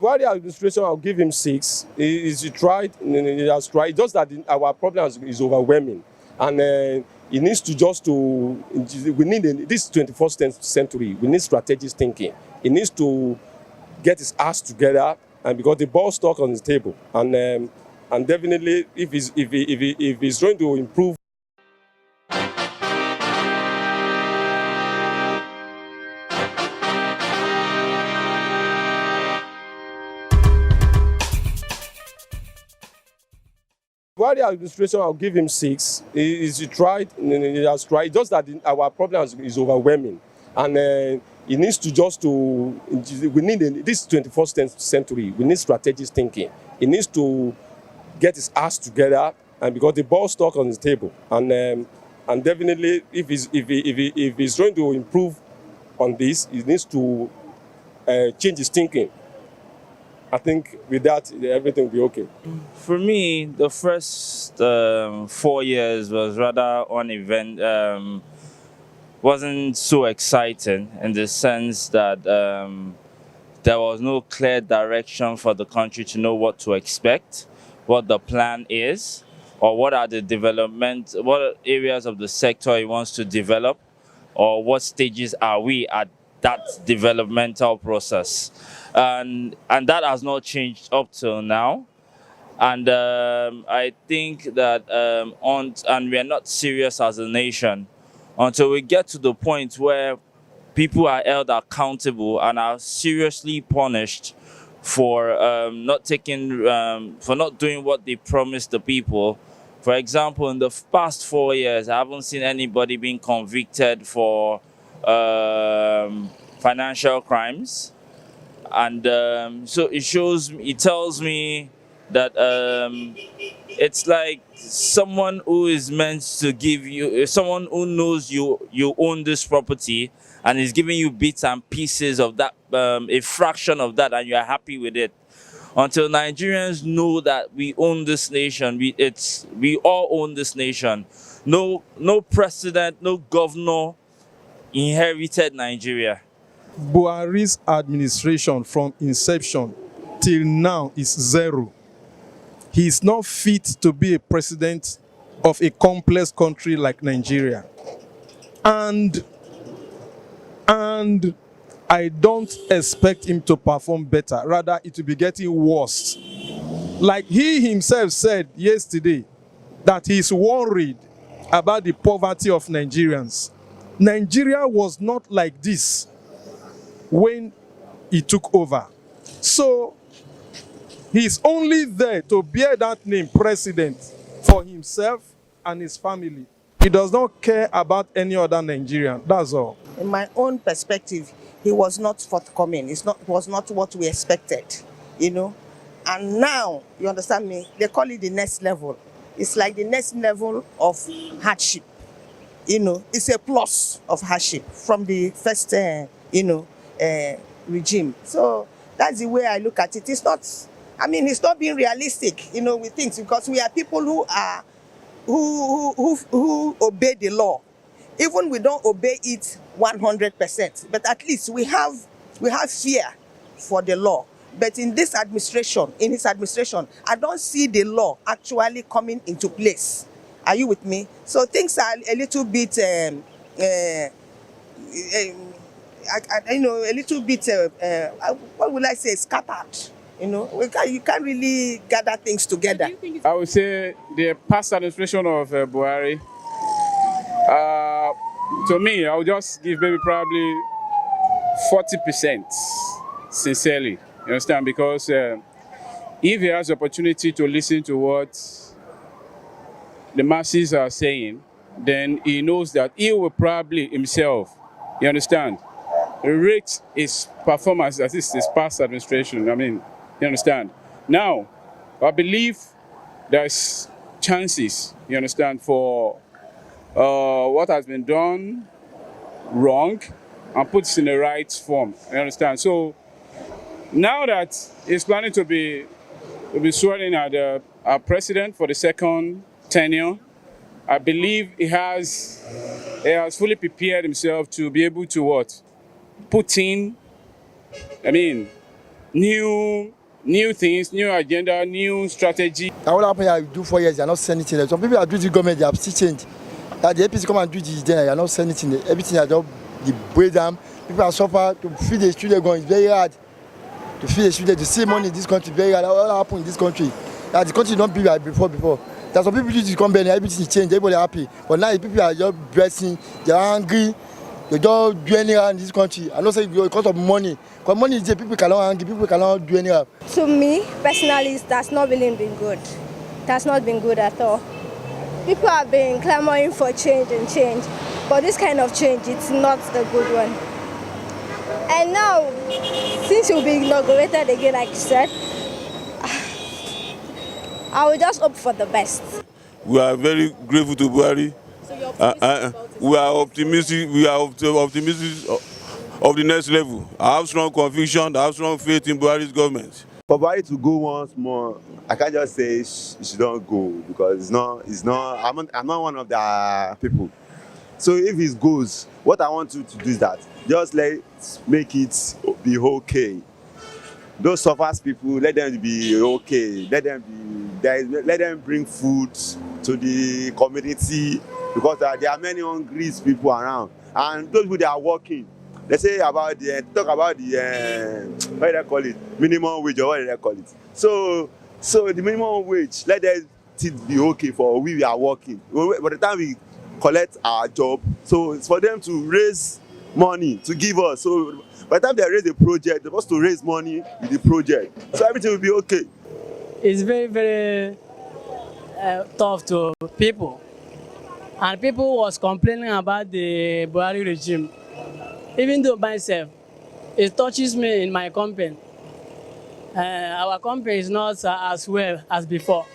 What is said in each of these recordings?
Buhari administration, I'll give him 6. He tried, he has tried. Just that our problem is overwhelming, and he needs to we need this 21st century. We need strategic thinking. He needs to get his ass together, and because the ball stuck on his table, and definitely if he's going to improve. Buhari administration, I'll give him 6. He tried, he has tried. Just that our problem is overwhelming, and he needs to we need this 21st century. We need strategic thinking. He needs to get his ass together, and because the ball stuck on his table, and definitely if he's going to improve on this, he needs to change his thinking. I think with that, everything will be okay. For me, the first 4 years was rather wasn't so exciting in the sense that there was no clear direction for the country to know what to expect, what the plan is, or what are what areas of the sector he wants to develop, or what stages are we at that developmental process. And that has not changed up till now. And I think that and we are not serious as a nation until we get to the point where people are held accountable and are seriously punished for not doing what they promised the people. For example, in the past 4 years, I haven't seen anybody being convicted for financial crimes. And so it tells me that it's like someone who is meant to give you, someone who knows you own this property and is giving you bits and pieces of that, a fraction of that, and you are happy with it. Until Nigerians know that we own this nation, we all own this nation. No president, no governor inherited Nigeria. Buhari's administration from inception till now is 0. He is not fit to be a president of a complex country like Nigeria. And I don't expect him to perform better. Rather, it will be getting worse. Like he himself said yesterday, that he is worried about the poverty of Nigerians. Nigeria was not like this when he took over. So he's only there to bear that name, president, for himself and his family. He does not care about any other Nigerian. That's all. In my own perspective, he was not forthcoming. It was not what we expected, you know. And now, you understand me, they call it the next level. It's like the next level of hardship. You know, it's a plus of hardship from the first, regime. So that's the way I look at it. It's not, it's not being realistic, you know, with things, because we are people who obey the law. Even we don't obey it 100%, but at least we have fear for the law. But in his administration, I don't see the law actually coming into place. Are you with me? So things are a little bit, what would I say, scattered. You know, you can't really gather things together. I would say the past administration of Buhari, to me, I would just give maybe probably 40%, sincerely. You understand? Because if he has the opportunity to listen to what the masses are saying, then he knows that he will probably himself, you understand, rate his performance as his past administration. You understand? Now, I believe there's chances, you understand, for what has been done wrong and put it in the right form. You understand? So now that he's planning to be sworn in as our president for the second tenure, I believe he has fully prepared himself to be able to put in, new things, new agenda, new strategy. And what happened here, do 4 years, they are not saying anything. Some people are doing the government, they have still changed. That the APC come and do this, they are not saying anything. Everything is just the break them. People are suffering to feed the students going. It's very hard to feed the students. To see money in this country, very hard. What happened in this country? That the country don't be like before. There's some people do this company, everything is changed, everybody happy. But now the people are just dressing, they are angry. They don't do anything in this country. I don't say because of money. Because money is there, people cannot angry, people cannot do anything. To me, personally, that's not really been good. That's not been good at all. People have been clamoring for change and change, but this kind of change, it's not a good one. And now, since it will be inaugurated again, like you said, I will just hope for the best. We are very grateful to Buhari. So you're optimistic about it? We are optimistic. We are optimistic of the next level. I have strong conviction. I have strong faith in Buhari's government. For Buhari to go once more, I can't just say he should not go because it's not. I'm not one of the people. So if he goes, what I want you to do is that just make it be okay. Those suffers people, let them be okay. Let them bring food to the community because there are many hungry people around, and those people that are working. They say about talk about the what do they call it, minimum wage or what do they call it. So the minimum wage, let them be okay for we are working. By the time we collect our job, so it's for them to raise money to give us. So by the time they raise the project, they're supposed to raise money with the project. So everything will be okay. It's very, very tough to people. And people was complaining about the Buhari regime. Even though myself, it touches me in my company. Our company is not as well as before.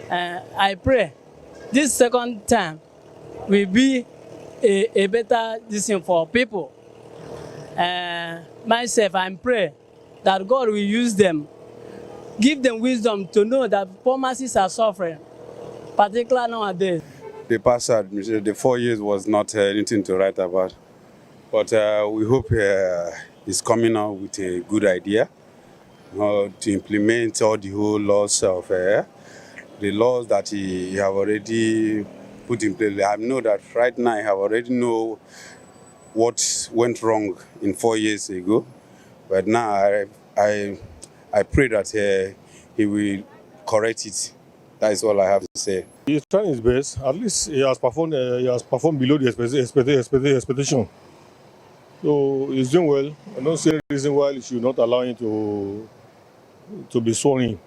I pray this second time will be a better decision for people. Myself, I pray that God will use them, give them wisdom to know that poor masses are suffering, particularly nowadays. The past administration, the 4 years was not anything to write about. But we hope he's coming out with a good idea to implement all the whole laws of the laws that he have already put in place. I know that right now I have already know what went wrong in 4 years ago. But now I pray that he will correct it. That is all I have to say. He's trying his best. At least he has performed below the expectation. So he's doing well. I don't see any reason why you should not allow him to be sworn in.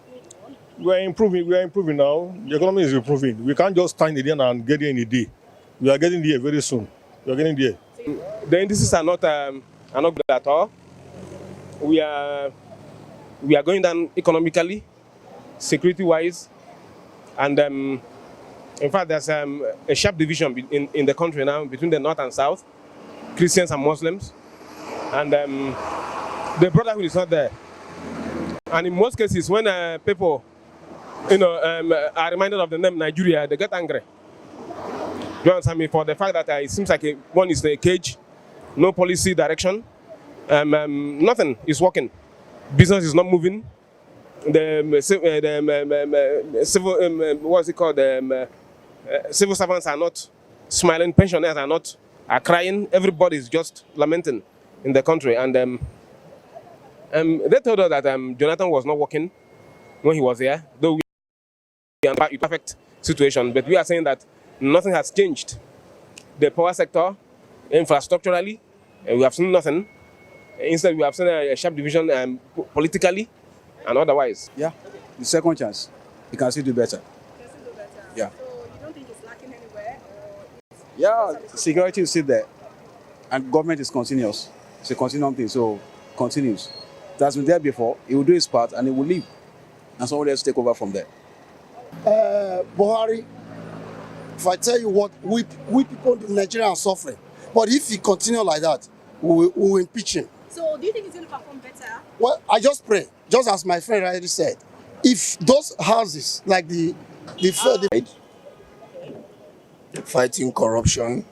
We are improving now. The economy is improving. We can't just stand there and get there in a day. We are getting there very soon. We are getting there. The indices are not good at all. We are going down economically, security-wise, and in fact, there's a sharp division in the country now between the north and south, Christians and Muslims, and the brotherhood is not there. And in most cases, when people, are reminded of the name Nigeria, they get angry. You understand me? For the fact that it seems like one is a cage, no policy direction, nothing is working. Business is not moving. The civil, what's it called? Civil servants are not smiling. Pensioners are crying. Everybody is just lamenting in the country. And they told us that Jonathan was not working when he was here, though we are in a perfect situation. But we are saying that nothing has changed. The power sector, infrastructurally, we have seen nothing. Instead, we have seen a sharp division politically and otherwise. Yeah, the second chance, you can still do better. Yeah. So you don't think it's lacking anywhere? Yeah, security is still there. And government is continuous. It's a continuum thing, so continues. It has been there before, it will do its part and it will leave. And somebody else take over from there. Buhari, if I tell you what, we people in Nigeria are suffering. But if he continue like that, we will impeach him. So do you think he's going to perform better? Well, I just pray, just as my friend already said, if those houses, like the fighting corruption,